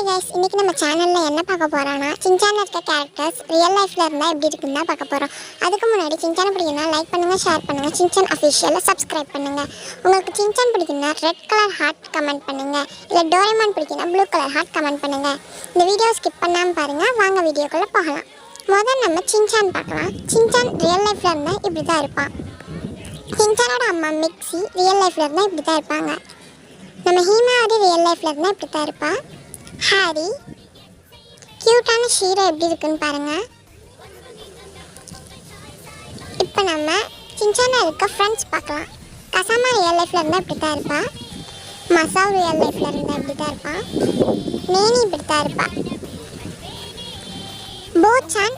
Hi guys, இன்றைக்கி நம்ம சேனலில் என்ன பார்க்க போகிறோன்னா சின்சானில் இருக்க கேரக்டர்ஸ் ரியல் லைஃப்பில் இருந்தால் எப்படி இருக்குன்னு தான் பார்க்க போகிறோம். அதுக்கு முன்னாடி சின்சானை பிடிக்குன்னா லைக் பண்ணுங்கள், ஷேர் பண்ணுங்கள், சின்சான் அஃபிஷியலில் சப்ஸ்கிரைப் பண்ணுங்கள். உங்களுக்கு சின்சான் பிடிக்குன்னா ரெட் கலர் ஹார்ட் கமெண்ட் பண்ணுங்கள், இல்லை டோரேமான் பிடிக்குன்னா ப்ளூ கலர் ஹார்ட் கமெண்ட் பண்ணுங்கள். இந்த வீடியோ ஸ்கிப் பண்ணாமல் பாருங்கள். வாங்க வீடியோக்குள்ளே போகலாம். முதல் நம்ம சின்சான் பார்க்கலாம். சின்சான் ரியல் லைஃப்பில் இருந்தால் இப்படி தான் இருப்பான். சின்சானோட அம்மா மிக்ஸி ரியல் லைஃப்பில் இருந்தால் இப்படி தான் இருப்பாங்க. நம்ம ஹீமாவதி ரியல் லைஃப்பில் இருந்தால் இப்படி தான் இருப்பாள். ஹாரி க்யூட்டான ஷீரோ எப்படி இருக்குன்னு பாருங்கள். இப்போ நம்ம சின்சானில் இருக்க ஃப்ரெண்ட்ஸ் பார்க்கலாம். கசாமா ரியல் லைஃப்பில் இருந்தால் இப்படி தான் இருப்பாள். மசாவ் ரியல் லைஃப்பில் இருந்தால் இப்படி தான் இருப்பான். நேனி இப்படி தான் இருப்பாள். போச்சான்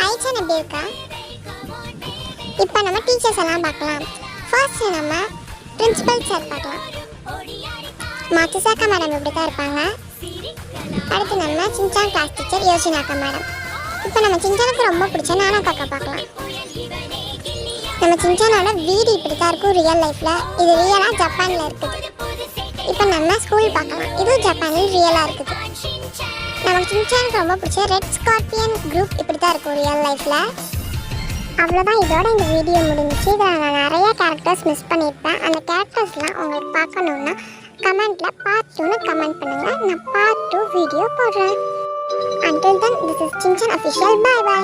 ஐச்சான் எப்படி இருக்கா? இப்போ நம்ம டீச்சர்ஸ் எல்லாம் பார்க்கலாம். ஃபர்ஸ்ட் நம்ம பிரின்சிபல் சார் பார்க்கலாம். மாத்துசாக்கா மேடம் இப்படி தான் இருப்பாங்க. அடுத்து நம்ம சின்சான் கிளாஸ் டீச்சர் யோசினாக்கா மேடம். இப்போ நம்ம சின்சானுக்கு ரொம்ப பிடிச்ச நானா காக்கா பார்க்கலாம். நம்ம சின்சானோட வீடு இப்படி தான் இருக்கும் ரியல் லைஃப்பில். இது ரியலாக ஜப்பானில் இருக்குது. இப்போ நம்ம ஸ்கூல் பார்க்கலாம். இதுவும் ஜப்பானில் ரியலாக இருக்குது. நமக்கு சின்சானுக்கு ரொம்ப பிடிச்ச ரெட் ஸ்கார்பியன் குரூப் இப்படி தான் இருக்கும் ரியல் லைஃப்பில். அவ்வளோதான், இதோட இந்த வீடியோ முடிஞ்சிச்சு. இதில் நான் நிறைய கேரக்டர்ஸ் மிஸ் பண்ணியிருப்பேன். அந்த கேரக்டர்ஸ்லாம் உங்களுக்கு பார்க்கணுன்னா கமெண்ட்டில் பார்ட் 2ன்னு கமெண்ட் பண்ணுங்கள். நான் பார்ட் 2 வீடியோ போடுறேன். Until then, this is Chinchan Official. Bye bye.